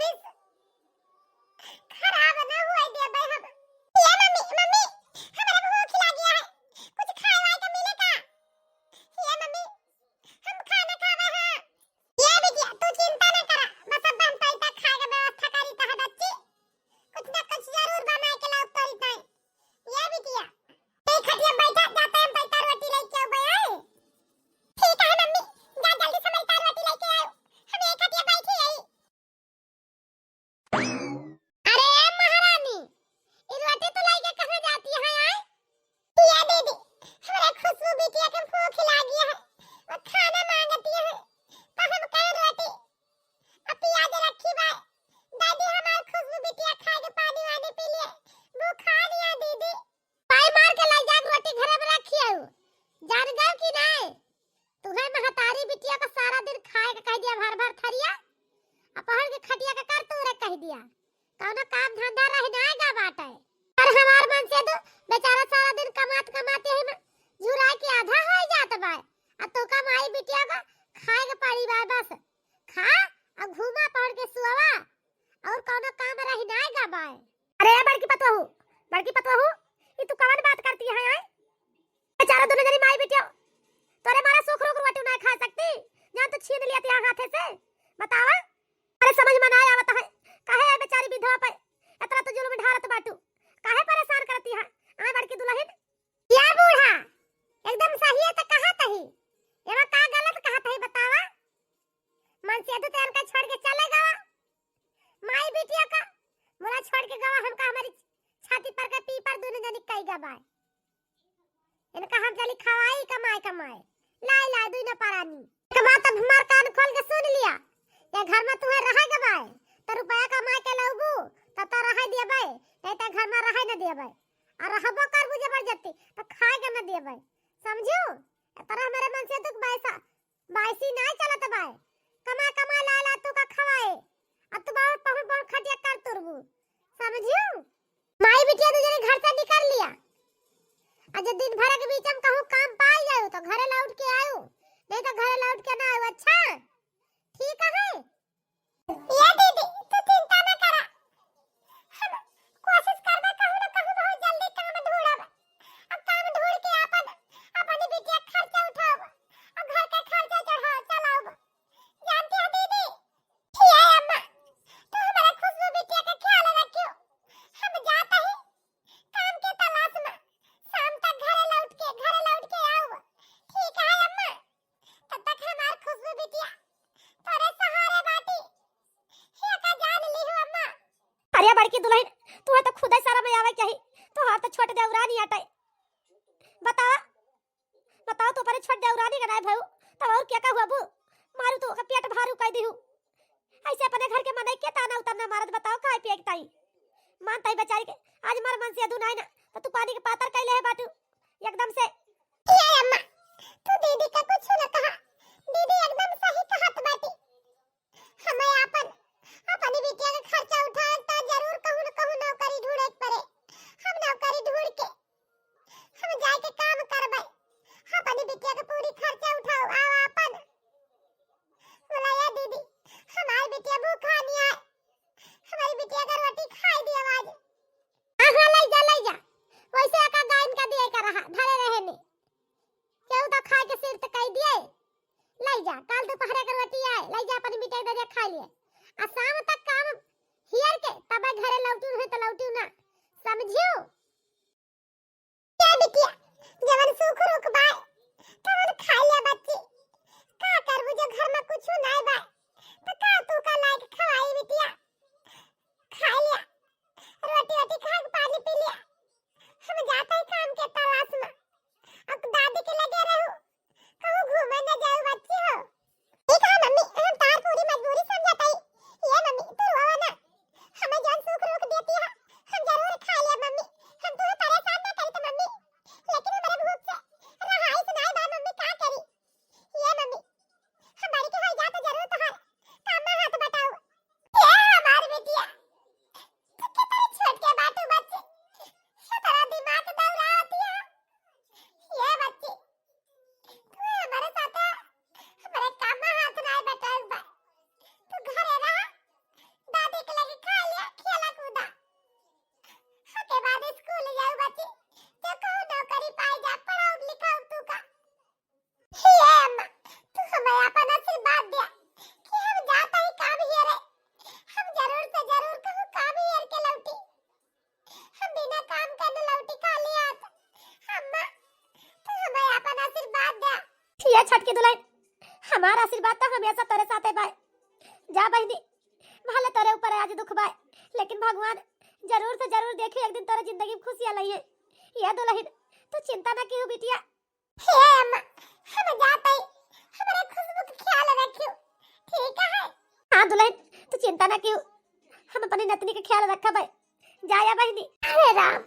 Office खराब ना हुआ दे भाई हम। ये मम्मी मम्मी हमारा भूख लगी है, कुछ खाए वाए का मिलेगा? ये मम्मी हम खाना खावे हैं। ये बिटिया तू चिंता न करा, बस अब हम पैसा खाए के व्यवस्था करी ता बच्ची, कुछ ना कुछ जरूर बना के लाओ तोरी ताई। ये बिटिया ए खटिया बैठा, जाते हम पैसा रोटी लेके आओ भाई। ठीक है मम्मी, जा जल्दी से पैसा रोटी लेके आओ, हम एक खटिया बैठी है। अरे महारानी, ये रोटी तो लेके कहां जाती है यार? ये दीदी हमारे खुशबू बिटिया के भूख लगी है और खाना मांगती है, तो हम कहे रोटी अब प्याज रखी बा। दादी हमार खुशबू बिटिया खा के पानी वानी पी लिए, भूखा नहीं है दीदी। पाई मार के ले जा रोटी घर में रखी है, जान गए कि नहीं? तुम्हें महतारी बिटिया का सारा दिन खाए के कह दिया भर भर थरिया, अपहर के खटिया के कर तू रे कह दिया, कौनो काम धंधा रह जाएगा बाटे। और हमार मन से तो बेचारा सारा दिन कमाते ही झुरा के आधा हो जात बा, अब तो कमाई बिटिया का खाए के पड़ी बा, बस खा और घूमा पड़ के सुवा और कौनो काम रह जाएगा बा। अरे बड़की पतवहू ये तू कौन बात करती है यार? बेचारा दोनों जनी माई बिटिया तोरे मारा सुख रोग रोटी नहीं खा सकती, जान तो छीन लिया तेरा हाथे से। बतावा अरे समझ में ना आवत है, काहे है बेचारी विधवा पे इतना तो जुल्म ढालत बाटू, काहे परेशान करती है? आ बड़की दुल्हन या बूढ़ा एकदम सही है तो कहा तही एमा का गलत कहा तही? बतावा मन से तो तेन का छोड़ के चले गवा, माई बिटिया का मोला छोड़ के गवा, हमका हमारी छाती पर के पीपर दोनों जनी कई गवाए, इनका हम चली खवाई कमाए लाई दुई न पारानी। एक बात अब हमार कान खोल के सुन लिया, ये घर में तुम्हें रहे गवाए तो रुपया कमा के लाऊबू तब तो रहे देबे, नहीं तो घर में रहे न देबे, और रहबो करबू जबरदस्ती तो खाए के न देबे, समझू? तरह मेरे मन से दुख बैसा बाइसी नहीं चलत बाय, कमा ला तू का खवाए, अब तू बहुत खटिया कर तुरबू, समझू? माई बिटिया तू जरे घर से निकल लिया, आज दिन भर के बीच में कहूं काम पाई जाओ तो घरे लौट के आयो, नहीं तो घरे लौट के ना आयो। अच्छा ठीक है ये दीदी तू चिंता न करा, हम कोशिश करबे कहूं ना कहूं बहुत जल्दी काम ढूंढब, अब काम ढूंढ के अपनी बिटिया खर्चा उठाओ और घर का खर्चा चलाओ। जानती है दीदी ये अम्मा तू हमारे खुशबू बिटिया का ख्याल रखियो, हम जाते हैं काम के तलाश में, शाम तक घरे लौट के आओ। ठीक है अम्मा, तब तक हमार खुशबू बिटिया तोरे सहारे बाटी हे का जान ली हो अम्मा। अरे बड़की दुल्हन तू तो खुद ही सारा में आवे क्या ही, तो हाथ तो छोटे देवरानी हटाई। बताओ तो पर छोटे देवरानी का नहीं भाऊ तो और क्या कहू अबू, मारू तो पेट भारू कह दी हूं, ऐसे अपने घर के मने के ताना उतरना मारत। बताओ काहे पेटताई मानता ही बेचारी के, आज मार मन से दुनाई ना तो तू पानी के पातर कैले है बाटू एकदम से। ये अम्मा तू दीदी का कुछ न कहा, दीदी एकदम सही कहत बाटी, हमें अपनी बिटिया का खर्चा उठाए तो जरूर कहूं न कहूं नौकरी ढूंढे पड़े, हम नौकरी ढूंढ के हम जाए के काम करबे, अपनी बिटिया का पूरी खर्चा उठाओ आओ अपन। बोला या दीदी हमारी बिटिया भूखा नहीं है, हमारी बिटिया का रोटी खाई दी आवाज। हां ले जा वैसे का गायन का दिए का रहा धरे रहे ने केहू तो खा के सिर तक कह दिए, ले जा कल दोपहर के रोटी आए ले जा अपनी बिटिया दे खा लिए, छटकी दुल्हन, हमारा आशीर्वाद तो हमेशा तेरे साथ है भाई। जा बहनी, भले तेरे ऊपर आज दुख भाई, लेकिन भगवान जरूर से जरूर देखी एक दिन तेरे जिंदगी में खुशियां लाई है। ये दुल्हन तू चिंता ना क्यों बिटिया। हे अम्मा, हम जाते ही हमारे खुशबू का ख्याल रखियो, ठीक है? हाँ दुल्हन, तू चिंता ना क्यों, हम अपनी नतनी का ख्याल रखा भाई। जाया बहनी। अरे राम,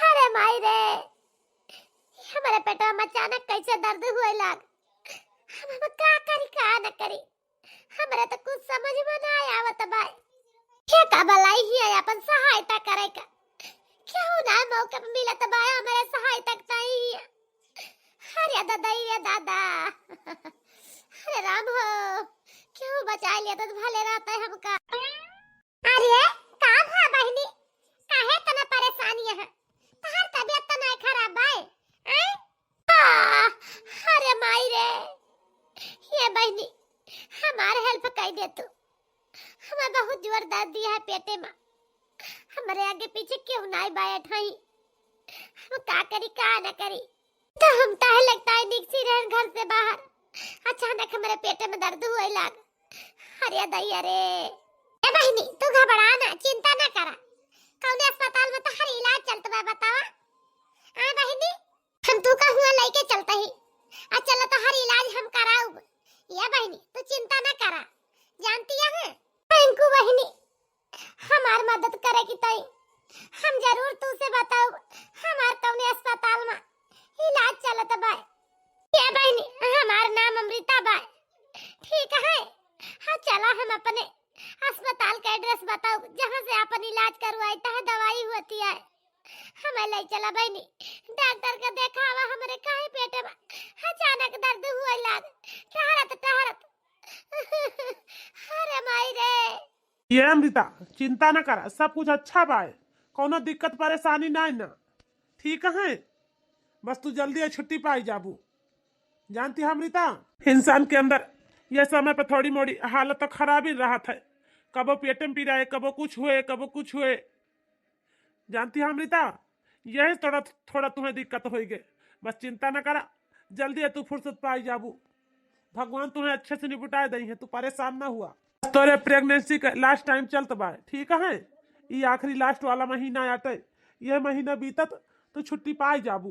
अरे माई रे, हमारे पेटा में अचानक कैसे दर्द हुए लाग। हम का करी का न करी, हमारे तो कुछ समझ में ना आवत भाई। क्या का भलाई ही है अपन सहायता करे का, क्यों ना मौका पे मिला तो भाई हमारे सहायता चाहिए। अरे दादा, ये दादा, अरे राम हो, क्यों बचा लिया तो भले रहता है हमका। अरे का भा बहनी, काहे तना परेशानी है? तहार तबीयत तो नहीं खराब है? अरे माई रे, ये बहनी हमारे हेल्प कर दे तू। हमें बहुत जोर दर्द दिया है पेटे में, हमारे आगे पीछे क्यों नहीं बैठ हई। हम का करी का ना करी, तो हम ताहे लगता है निकसी रहन घर से बाहर, अचानक हमारे पेटे में दर्द हुए लग। अरे दैया रे। ए बहनी, तू घबरा ना, चिंता ना करा। कौन अस्पताल में तहार इलाज चलत बा बतावा? आ बहनी, हम तू का हुआ लेके चलता ही, आ चल तहार इलाज हम कराऊ। ये बहनी तू चिंता ना करा, जानती है अंकु बहनी हमार मदद करे की तई हम जरूर तू से बताऊ हमार कौन अस्पताल में इलाज चलत बा। ये बहनी हमार नाम अमृता बा, ठीक है? हाँ चला हम अपने अस्पताल का एड्रेस बताओ जहाँ से अपन इलाज करवाता है, दवाई होती है। हमें ले चला बहनी, डॉक्टर का देखावा हमारे काहे पेट में अचानक दर्द हुआ लाग टहरत टहरत। अरे माई रे। ये अमृता चिंता न करा, सब कुछ अच्छा बा, कोनो दिक्कत परेशानी नहीं ना, ठीक है? बस तू जल्दी छुट्टी पाई जाबू। जानती है अमृता, इंसान के अंदर यह समय पर थोड़ी मोड़ी हालत तो खराब ही रहा था, कबो पेट में पीड़ा है, कबो कुछ हुए, कबो कुछ हुए। जानती है अमृता, यही थोड़ा थोड़ा तुम्हें दिक्कत होगी, बस चिंता न करा, जल्दी तू फुर्सत पाई जाबू। भगवान तुम्हें अच्छे से निपटाए दई है, तू परेशान ना हुआ। तोरे प्रेगनेंसी का लास्ट टाइम चलत बा, ठीक है? ये आखिरी लास्ट वाला महीना आते, यह महीना बीतत तो छुट्टी पाई जाबू।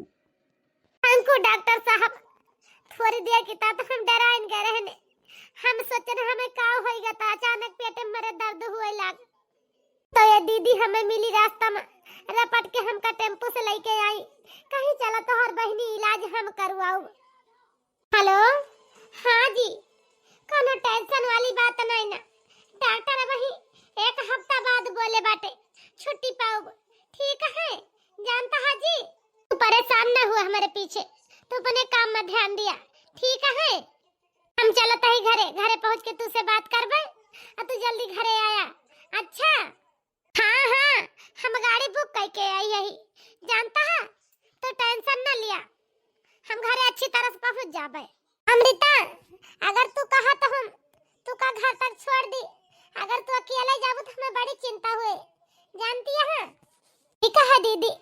हमको डॉक्टर साहब थोड़ी देर की तात हम डराइन गए रहने, हम सोचने हमें का होएगा, तो अचानक पेट में मेरे दर्द हुए लग। तो ये दीदी हमें मिली रास्ता में, रपट के हमका टेम्पो से लेके आई, कहीं चला तो हर बहनी इलाज हम करवाऊ। हेलो, हाँ जी, कोनो टेंशन वाली बात नहीं ना, डॉक्टर वही एक हफ्ता बाद बोले बाटे छुट्टी पाओ, ठीक है? जानता है जी, तू परेशान ना हुआ हमारे पीछे, तू अपने काम में ध्यान दिया, ठीक है? हम चलते ही घरे, घरे पहुंच के तुझसे बात करबे, और तू जल्दी घरे आया। अच्छा हाँ हाँ, हम गाड़ी बुक करके आई यही, जानता है? तो टेंशन ना लिया, हम घरे अच्छी तरह से पहुंच जाबे। अमृता, अगर तू कहा तो हम तू का घर तक छोड़ दी, अगर तू अकेले जाबू तो हमें बड़ी चिंता हुए, जानती है? ठीक है दीदी,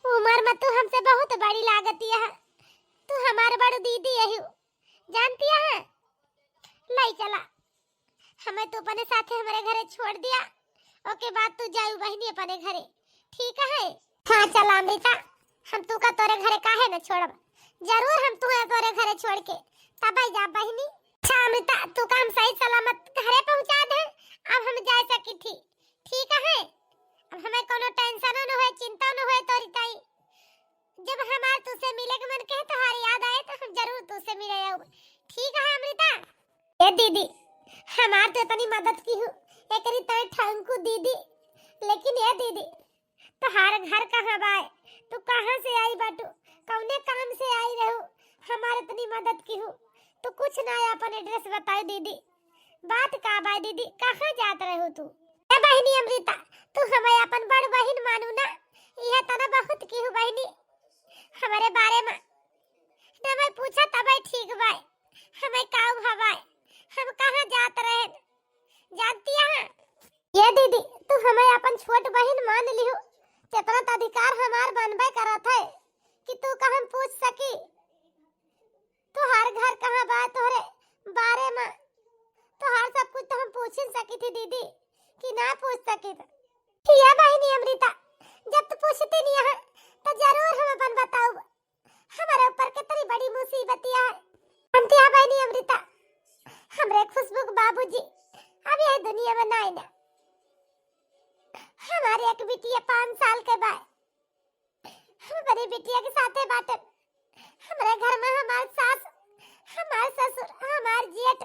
उम्र में तू हमसे बहुत बड़ी लागती है, तू हमारे बड़ी दीदी है, जानती है? ले चला, हमें तू अपने साथे हमारे घरे छोड़ दिया, ओके बाद तू जाऊ बहनी अपने घरे, ठीक है? हाँ चला अमृता, हम तू का तोरे घरे काहे न छोड़ब, जरूर हम तुम्हें तोरे घरे छोड़ के तब आई जा बहनी। अच्छा अमृता, तू का हम सही सलामत घरे पहुंचा दे, अब हम जा सकी थी, ठीक है? अब हमें कोनो टेंशन न होए, चिंता न होए तोरी ताई, जब हमार तुझसे मिले के मन कहे तुम्हारी याद आए तो हम जरूर तुझसे मिले आऊ, ठीक है अमृता? ए दीदी, हमार तो इतनी मदद की हूँ, एकरी तो ठंकू दीदी, लेकिन ये दीदी तुम्हारा घर कहाँ बा, तू कहाँ से आई बाटू, कौने काम से आई रहू, हमारे इतनी मदद की हूँ, तू कुछ ना अपन एड्रेस बताओ दीदी, बात का बा दीदी, कहाँ जात रहू तू? ए बहनी अमृता, तू हमें अपन बड़ बहन मानू ना, यह तना बहुत की हूँ बहनी, हमारे बारे में ना मैं पूछा तब ठीक बा, हमें काऊ भवाए, हम कहाँ जात रहे, जानती है? ये दीदी तू हमें अपन छोट बहन मान लियो, तेतना अधिकार हमार बनबे करत है कि तू कहाँ पूछ सकी, तोहार घर कहाँ बा तोहरे बारे में तोहार सब कुछ तो हम पूछ ही सकी थी दीदी कि ना पूछ सकी थी। ये बहनी अमृता जब तू पूछती नहीं है तो जरूर हम अपन बताऊ हमारे ऊपर कितनी बड़ी मुसीबत है। हम क्या बहनी अमृता हमरे खुशबू के बाबूजी अब यह दुनिया में नहीं ना। हमारी एक बिटिया 5 साल के बाद हम बड़ी बिटिया के साथे बाटे। हमारे घर में हमारे सास हमारे ससुर हमारे जेठ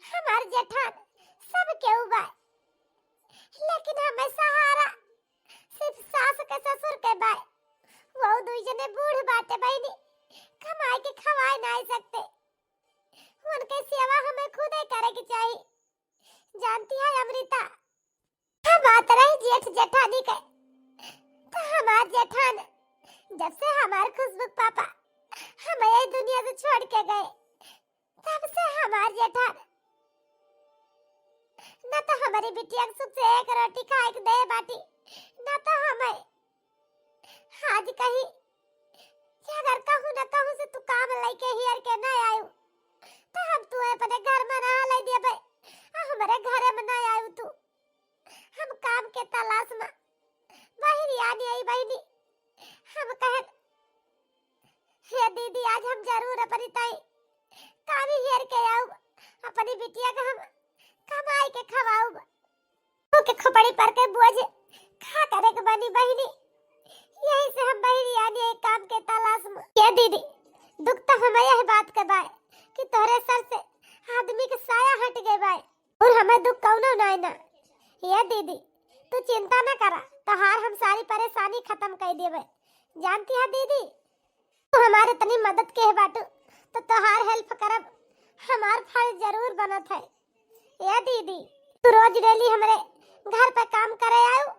हमारे जेठान सब के उबा लेकिन हमें सहारा सिर्फ सास के ससुर के बाय वो दुई जने बूढ़ बाटे बहनी कमाई के खवाए नहीं सकते। उनके सेवा हमें खुद ही करे की चाहिए। जानती है अमृता हम बात रही जेठ जेठानी के तो हमारे जेठान जब से हमारे खुशबू पापा हमें ये दुनिया से छोड़ के गए तब से हमारे जेठान न तो हमारी बिटिया सुख से एक रोटी खाए के दे बाटी न तो हमें आज कहीं अगर कहूँ न कहूँ से तू काम लेके हियर के न आयु तो हम तू अपने घर में रह ले दे भाई हमारे घर में न आयु तू हम काम के तलाश में बाहर आनी आई बहनी हम कहन हे दीदी आज हम जरूर अपनी ताई काम हियर के आऊ अपनी बिटिया का हम कमाई के खवाऊ के खोपड़ी पर के बोझ खा करे के बनी बहनी। यही से हम बहनी आनी एक काम के तलाश में। ये दीदी दुख तो हमें यह बात के बाय कि तोहरे सर से आदमी के साया हट गए बाय और हमें दुख कौनो नहीं ना। ये दीदी तू चिंता न करा तोहार हम सारी परेशानी खत्म कर देबे। जानती है दीदी तू हमारे तनी मदद के बाटू तो तोहार हेल्प करब हमार फर्ज जरूर बनत है। ये दीदी तू रोज डेली हमारे घर पे काम करे आयु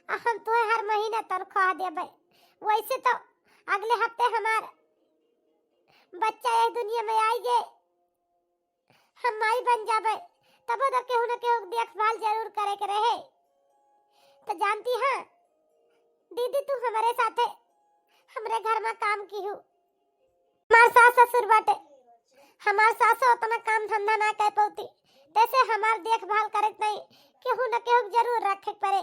हम तुम्हें हर महीने तनख्वाह देबे। वैसे तो अगले हफ्ते हमार बच्चा ये दुनिया में आई गए हम माई बन जाबे तब तो केहू न केहू देखभाल जरूर करे के रहे। तो जानती है दीदी तू हमारे साथे हमारे घर में काम की हूँ। हमारे सास ससुर बाटे हमारे सास उतना काम धंधा ना कर पाती तैसे हमार देखभाल करे नहीं केहू न केहू जरूर रखे पड़े।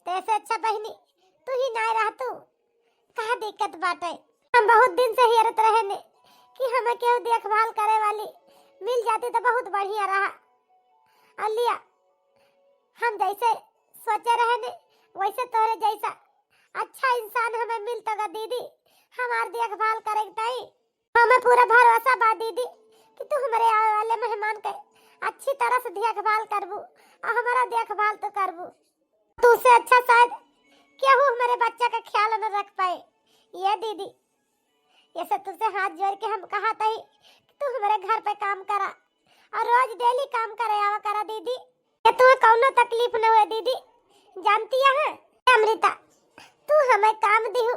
तैसे अच्छा बहनी तू ही ना रह तू कहा दिक्कत बाटे। हम बहुत दिन से हियरत रहे ने कि हमें केहू देखभाल करे वाली मिल जाती तो बहुत बढ़िया रहा। अलिया हम जैसे सोचे रहे ने वैसे तोरे जैसा अच्छा इंसान हमें मिलता गा दीदी हमार देखभाल करे ताई हमें पूरा भरोसा बा दीदी कि तू हमारे आने वाले मेहमान के अच्छी तरह से देखभाल करबू और हमारा देखभाल तो करबू। तू से अच्छा शायद केहू हमारे बच्चा का ख्याल न रख पाए। ये दीदी ये सब तुझसे हाथ जोड़ के हम कहा था कि तू हमारे घर पे काम करा और रोज डेली काम करे आवा करा दीदी ये तुम्हें कौनो तकलीफ न हुए दीदी। जानती है अमृता तू हमें काम दिहु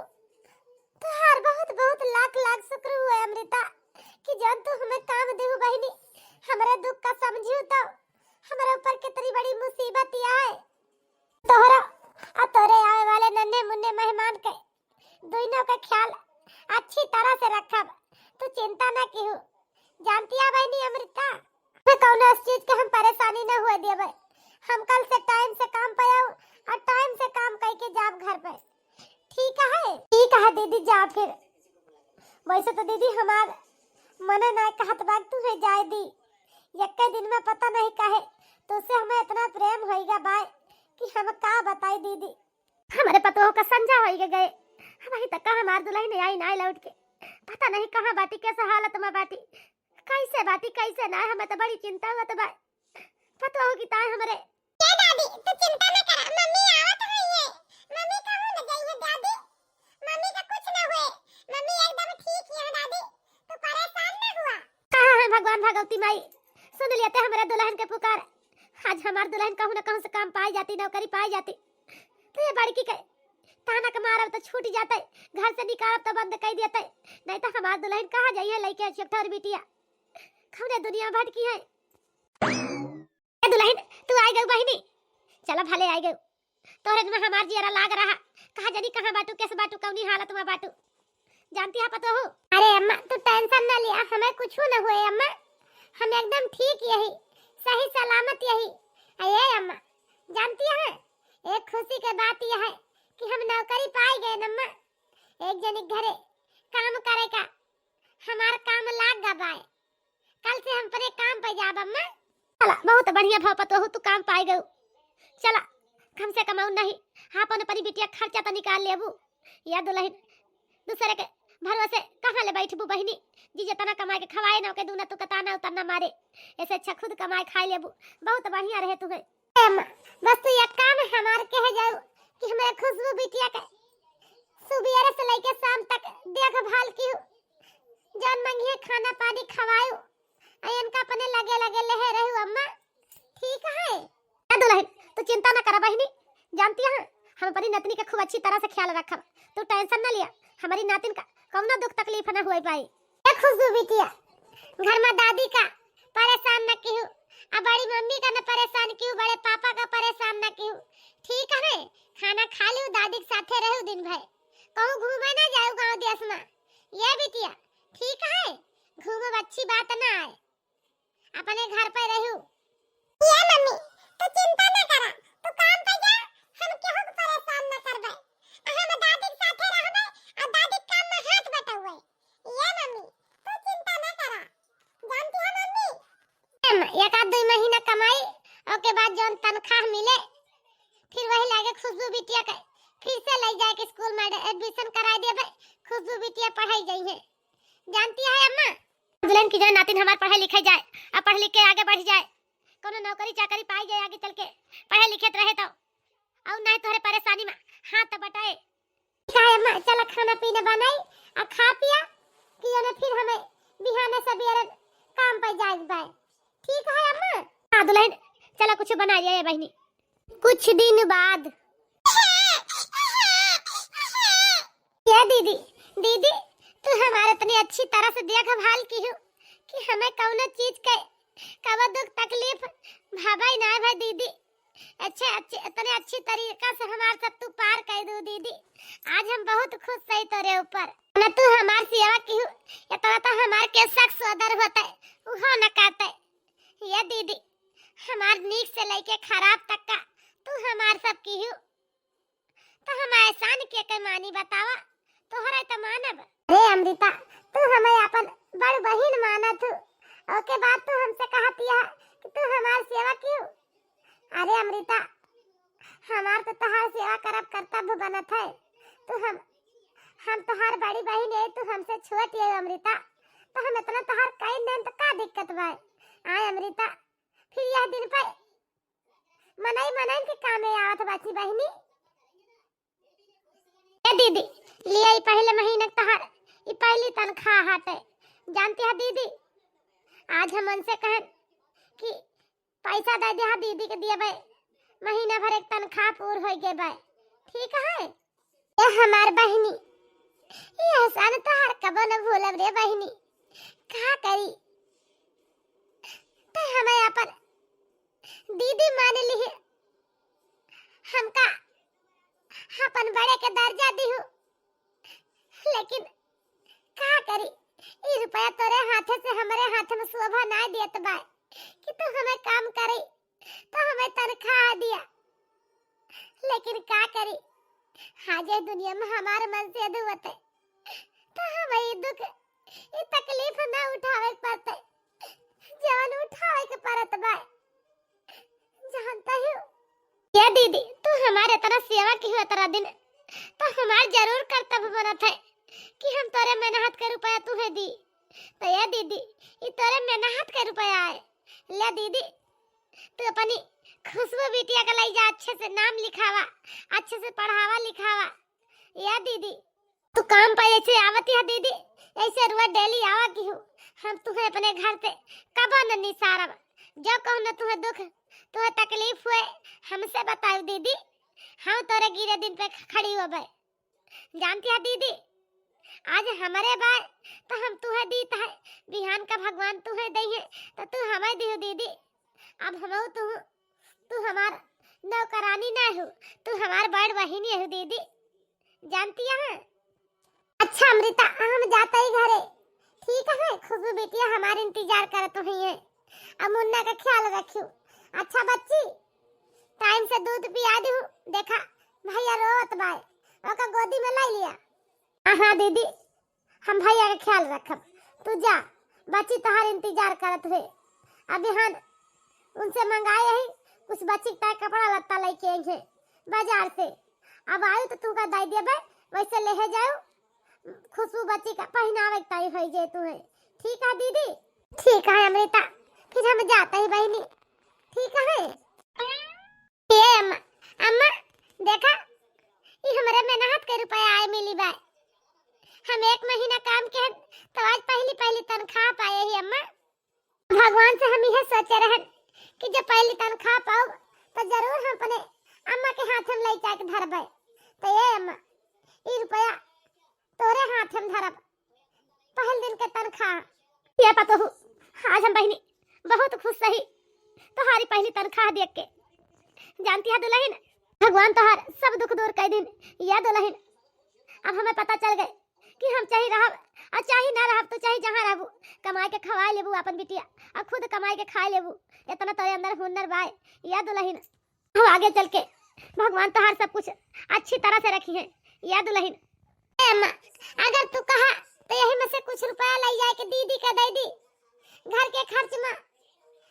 तुहार बहुत बहुत लाख लाख शुक्र हुए अमृता कि जब तू हमें काम दिहु बहनी हमारे दुख का समझियो तो हमारे ऊपर कितनी बड़ी मुसीबत है। तोहरा और तोरे आने वाले नन्हे मुन्ने मेहमान के दोनों का ख्याल अच्छी तरह से रखब तू चिंता न की। जानती है बहनी अमृता मैं कौनो इस चीज के हम परेशानी न हुए देबे। हम कल से टाइम से काम पे आऊ और टाइम से काम करके जाब घर पे। ठीक है दीदी जा फिर। वैसे तो दीदी हमार मने ना कहत बात तू है जाए दी एक दिन में पता नहीं काहे तो उससे हमें इतना प्रेम होइगा बाय कि हम का बताई दीदी। हमारे पतों का संजा होइगे गए वही तक हमार दुल्हन नहीं आई ना लौट के पता नहीं कहां बाटी कैसा हालत में बाटी कैसे बाटी कैसे ना हमें तो बड़ी चिंता हुआ तो बाय पता होगी ताए हमारे। क्या दादी तू चिंता न कर मम्मी आवत हुई है। मम्मी कहां न गई है दादी मम्मी का कुछ न हुए मम्मी एकदम ठीक है दादी तू परेशान न हुआ। कहां है भगवान भगवती माई सुन लेते हमारे दुल्हन के पुकार। आज हमार दुल्हन कहूं न कहूं से काम पाई जाती नौकरी पाई जाती तो ये बड़की के ताना के मारब तो छूट जाते घर से निकालब तो बंद कर देते नहीं तो हमार दुल्हन कहां जाइए लेके चपठर बिटिया खौने दुनिया भटकी है। ए दुल्हन तू आई गई बहिनी चलो भले आई गई तोरे में हमार जियरा लाग रहा कहा जानी कहां बाटू कैसे बाटू कौनी हालत में बाटू जानती है पता हो। अरे अम्मा तू टेंशन ना लिया, हमें कुछ न हुए अम्मा, हम एकदम ठीक यही सही सलामत यही। अरे अम्मा जानती है एक खुशी की बात यह है कि हम नौकरी पाई गए अम्मा। एक जनी घरे काम करे का हमारा काम लाग गबाए, कल से हम अपने काम पे जाब अम्मा। चला बहुत बढ़िया भाव पतो हो, तू काम पाई गयो। चला कम से कमाऊ नहीं, अपन अपनी बिटिया खर्चा तो निकाल लेबू। या दुल्हन दूसरे के भरोसे कहाँ ले बैठबू बहिनी, जी जितना कमाए के खवाए ना के दूना तो कताना उतना मारे, ऐसे अच्छा खुद कमाए खाए लेबू, बहुत बढ़िया रहे तुम्हें। बस तू एक काम हमार कह जाऊ कि हमारे खुशबू बिटिया के सुबह से लेके शाम तक देखभाल की, जौन मंगिए खाना पानी खवाऊ, इनका अपने लगे लगे लहे रहू अम्मा, ठीक है। या दुल्हन तू चिंता ना कर बहिनी, जानती है हम अपनी नतनी का खूब अच्छी तरह से ख्याल रखब, तू टेंशन ना लिया, हमारी नातिन का कौनो दुख तकलीफ ना हुई पाई। खुशबू बिटिया घर में दादी का परेशान न क्यों, अब बड़ी मम्मी का न परेशान क्यों, बड़े पापा का परेशान न क्यों, ठीक है। खाना खा लूं, दादी के साथे रहूं दिन भर, कहूं घूमे ना जाऊं गांव देश में, ये बिटिया ठीक है। घूमो अच्छी बात ना है, अपने घर पे रहूं। ये मम्मी तू चिंता ना करा, तू काम पे जा, हम केहू को परेशान न करबे, हम दादी के साथे रहबे और दादी के काम में हाथ बटावे। ये मम्मी तू चिंता ना करा, जानती है मम्मी एक आध 2 महीना कमाई ओके बाद जौन तनख्वाह मिले फिर वही लागे खुशबू बिटिया के फिर से ले जाए के स्कूल में एडमिशन करा देबे, खुशबू बिटिया पढ़ाई जाई है, जानती है अम्मा। दुल्हन की जो नातिन हमार पढ़े लिखे जाए और पढ़ लिख के आगे बढ़ जाए, कोनो नौकरी चाकरी पाई जाए आगे चल के, पढ़े लिखे रहे तो और नहीं तोहरे परेशानी में हाथ बटाए। क्या अम्मा चल खाना पीना बनाई और खा पिया कि ने फिर हमें बिहाने सवेरे काम पे जाए बाय, ठीक है अम्मा। हां दुल्हन चला कुछ बना लिया बहनी। कुछ दिन बाद ये दीदी दीदी तू हमारे इतनी अच्छी तरह से देखभाल की हो कि हमें कौनो चीज के कब दुख तकलीफ भाई ना भाई दीदी, अच्छे अच्छे इतने अच्छी तरीका से हमार सब तू पार कर दो दीदी, आज हम बहुत खुश सही तेरे ऊपर न तू हमार सेवा की हो, इतना तो हमार के शख्स अदर होता है वो न करते। ये दीदी हमार नीक से लेके खराब तक का तू हमार सब की हो, तो हम एहसान के मानी बतावा, तोहरा तो मानब। अरे अमृता तू हमें अपन बड़ बहिन मानत हो, ओके बात तू हमसे कहती है कि तू हमार सेवा क्यों। अरे अमृता हमार तो तोहार सेवा करब कर्तव्य बनत है, तू हम तोहार बड़ी बहन है, तू हमसे छोटी है अमृता, तो हम इतना तोहार कई दिन तो का दिक्कत बा। आए अमृता फिर यह दिन पे मनाई के कामे आवत बाची बहनी। ए दीदी लिए पहले महीने तोहार ई पहली तनख्वाह हटे, जानती है दीदी आज हम उनसे कहें कि पैसा दे दिया दीदी के दिए भाई, महीना भर एक तनख्वाह पूर हो गए भाई, ठीक है। ये हमार बहनी ये एहसान तो हर कब न भूलब रे बहनी, का करी तो हमें अपन दीदी मान ली है, हमका अपन बड़े के दर्जा दी हो, लेकिन का करी ई रुपया तोरे हाथे से हमारे हाथ में शोभा ना देत बा कि तू हमें काम करे तो हमें तनख्वाह दिया, लेकिन का करी हाजे दुनिया में हमारे मन से दुवते तो हमें ये दुख ये तकलीफ ना उठावे पड़ते, जवान उठावे के पड़त बा, जानता हो। ये दीदी तू हमारे तरह सेवा की हो तेरा दिन तो हमार जरूर कर्तव्य बनत है कि हम तोरे मेहनत के रुपया तुम्हें दी, तो ये दीदी ये तोरे मेहनत के रुपया है, ले दीदी तू अपनी खुशबू बिटिया का ले जा, अच्छे से नाम लिखावा, अच्छे से पढ़ावा लिखावा। ये दीदी तू काम पर ऐसे आवती है दीदी, ऐसे रोज डेली आवा की हो, हम तुम्हें अपने घर से कब न निसारब, जो कहूँ न तुम्हें दुख तुम्हें तकलीफ हुए हमसे बताओ दीदी, हम तोरे गिरे दिन पे खड़ी हो गए, जानती है दीदी आज हमारे बार तो हम तुम्हें दी है, बिहान का भगवान तुम्हें दी है तो तू हमें दी हो दीदी, अब हम तू हमार नौकरानी ना हो, तू हमार बड़ बहिनी हो दीदी, जानती है। अच्छा अमृता हम जाते ही घरे। ठीक है खुशबू बेटिया हमारे इंतजार करत हुई है। अब मुन्ना का ख्याल रखियो। अच्छा बच्ची टाइम से दूध पिया दी। देखा भैया रोत बाय ओका गोदी में ला लिया। हाँ दीदी हम भैया का ख्याल रखब। तू जा बच्ची तहार इंतजार करत हुए। अब यहाँ उनसे मंगाए ही कुछ बच्ची का कपड़ा लत्ता लेके आई है बाजार से। अब आयु तो तू का दाई देबे वैसे ले जाओ। खुशबू बच्ची का पहनावे तय हो जे तू है। ठीक है दीदी। ठीक है अमृता फिर हम जाते ही बहनी। ठीक है ये अम्मा अम्मा देखा ये हमारे मेहनत के रुपया आए मिली बाय। हम 1 महीना काम के तो आज पहली तनख्वाह पाए ही अम्मा। भगवान से हम यह सोचे रहे कि जब पहली तनख्वाह पाओ तो जरूर हम अपने अम्मा के हाथ में ले जाके धरबे। तो ये अम्मा ये रुपया तोरे हाथ में धरब पहले दिन के तनख्वाह। ये पतो हूँ आज हम बहनी बहुत खुश सही तुम्हारी पहली तनख्वाह देख के। जानती है दुल्हन भगवान तोहार सब दुख दूर कर दिन। या दुल्हन अब हमें पता चल गए कि हम चाहे रह और चाहे ना रह तो चाहे जहाँ रहबू कमाई के खवाए लेबू अपन बिटिया और खुद कमाई के खाए लेबू। इतना तेरे अंदर हुनर बाय या दुल्हन। हम आगे चल के भगवान तोहार सब कुछ अच्छी तरह से रखी है या दुल्हन। अम्मा अगर तू कहा तो यही में से कुछ रुपया ले जाए के दीदी का दे दी घर के खर्च में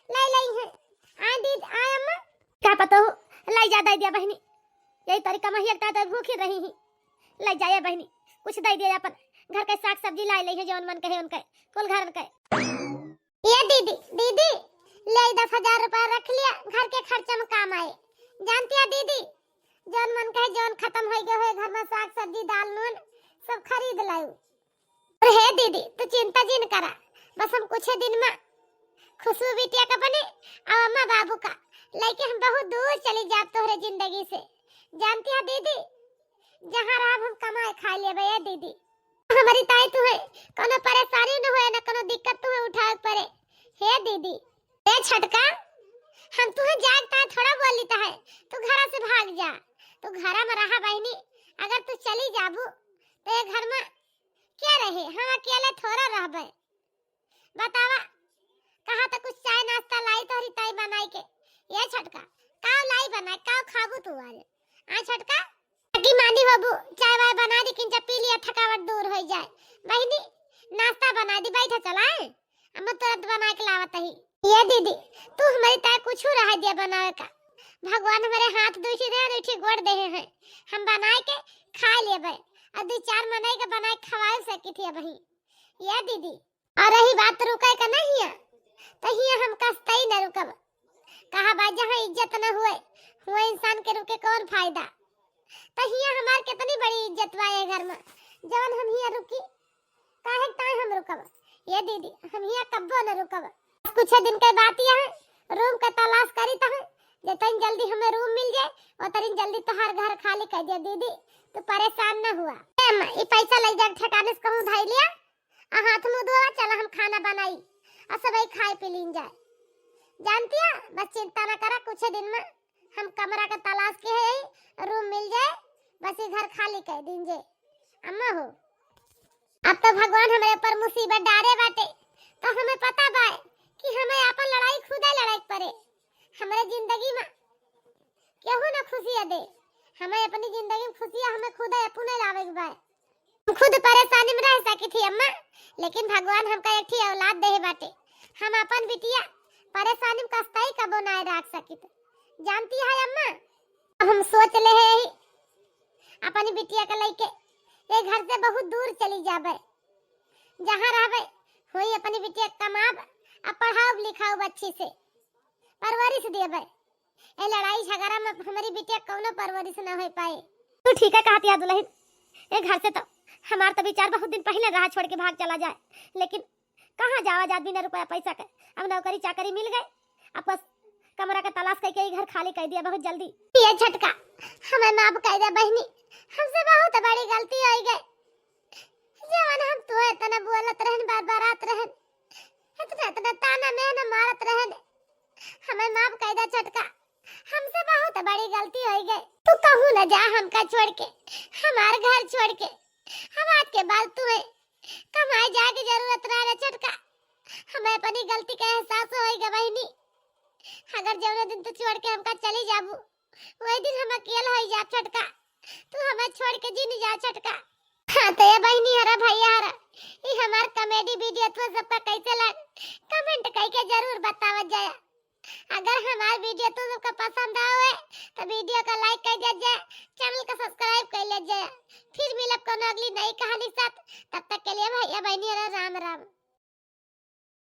ले ली है। आ दीदी आ अम्मा क्या पता हो ले जा दे दिया बहनी। यही तरीका में ही तो भूखी रही ही ले जाए बहनी कुछ दे दिया अपन घर के साग सब्जी ला ली है जौन मन कहे उनके कुल घर के। ये दीदी दीदी ले 10,000 रुपया रख लिया घर के खर्चा में काम आए। जानती है दीदी जौन मन कहे जौन खत्म हो गए घर में साग सब्जी दाल नून सब खरीद लाऊ। और हे दीदी तू चिंता जिन करा बस हम कुछ दिन में खुशबू बिटिया का बने और अम्मा बाबू का लेके हम बहुत दूर चली जाब तोहरे जिंदगी से। जानती है दीदी जहाँ रहा हम कमाए खा ले भैया दीदी। हमारी ताई तू है कोनो परेशानी न होए ना कोनो दिक्कत तू उठाए पड़े। हे दीदी ए छटका हम तुहे जागता थोड़ा बोल लेता है तू घर से भाग जा। तू घर में रहा बहनी अगर तू चली जाबू तो ये घर में क्या रहे हम अकेले थोड़ा रहबे। बतावा कहा तो कुछ चाय नाश्ता लाई तोहरी ताई बनाई के। ये छटका काव लाई बनाए काव खाबू तू आज आ छटका की मांडी बाबू चाय वाय बना दी किंचा पी लिया थकावट दूर हो जाए। बहनी नाश्ता बना दी बैठा चलाए हम तुरंत बना के लावत ही। ये दीदी तू हमारी ताई कुछ रह दिया बनावे का भगवान हमारे हाथ दूसरी दे दूसरी गोड़ दे हैं हम बनाए के खा लेबे और 2-4 मनाई के बनाए खवाए सकी थी वही। ये दीदी और रही बात रुके का नहीं है तो हिया हम कस्ता ही न रुकब। कहा बा जहां इज्जत न हुए इंसान के रुके कौन फायदा। तो हिया हमार कितनी बड़ी इज्जत वाए घर में जवन हम हिया रुकी काहे ताई हम रुकब। ये दीदी हम हिया कब्बो न रुकब। कुछ दिन के बात यह है रूम का तलाश करी तो जितनी जल्दी हमें रूम मिल जाए उतनी जल्दी तोहार घर खाली कर दिया। दीदी तू परेशान न हुआ। ये पैसा ले जा ठिकाने से कहूं धाई लिया और हाथ मुंह धोवा चला हम खाना बनाई और सब खाए पी लीन जाए। जानती है बस चिंता न करा कुछ दिन में हम कमरा का तलाश के है रूम मिल जाए बस ये घर खाली कर दीजिए। अम्मा हो अब तो भगवान हमारे ऊपर मुसीबत डाले बाटे तो हमें पता बा कि हमें अपन लड़ाई खुदा लड़ाई पड़े। हमारे जिंदगी में केहू ना खुशियां दे हमें अपनी जिंदगी में खुशियां हमें खुदा अपने लावे के बा। हम खुद परेशानी में रह सकी थी अम्मा लेकिन भगवान हमका एक ही औलाद दे बाटे हम अपन बिटिया परेशानी में कस्ताई का बनाए रख सकी। जानती है अम्मा अब हम सोच ले है अपनी बिटिया के लेके ये घर से बहुत दूर चली जाबे जहाँ रहबे वही अपनी बिटिया कमाब अब पढ़ाओ लिखाओ अच्छी से परवरिश देबे। ए लड़ाई झगड़ा में हमारी बिटिया कौनो परवरिश ना हो पाए। तू ठीक है कहती है दुल्हन। ये घर से तो हमार तो विचार बहुत दिन पहले राह छोड़ के भाग चला जाए लेकिन कहाँ जावा जात बिना रुपया पैसा के। अब नौकरी चाकरी मिल गए अब बस कमरा का तलाश करके घर खाली कर दिया बहुत जल्दी। ये झटका हमें माफ कर दे बहनी हमसे बहुत बड़ी गलती हो गई। जवन हम तो इतना बोलत रहन बार-बारात रहन इतना ताना मेहना मारत रहन हमें माफ कर दे झटका हमसे बहुत बड़ी गलती हो गई। तू कहूं न जा हमका छोड़ के हमार घर छोड़ के हम आज के बाद तुम्हें कमाए जाए की जरूरत ना रे छोटका। हमें अपनी गलती का एहसास होएगा बहनी। अगर जौन दिन तू छोड़ के हमका चली जाबू वही दिन हम अकेला हो जा छोटका। तू हमें छोड़ के जी नहीं जा छोटका। हाँ तो ये बहनी हरा भैया हरा ये हमार कॉमेडी वीडियो तो सबका कैसे लग कमेंट करके जरूर बतावत जाए। अगर हमार वीडियो तो सबका पसंद आवे तो वीडियो को लाइक कर दीजिए, चैनल को सब्सक्राइब कर लीजिए। फिर मिलब कोनो अगली नई कहानी साथ, तब तक के लिए भैया बहनी हरा राम राम।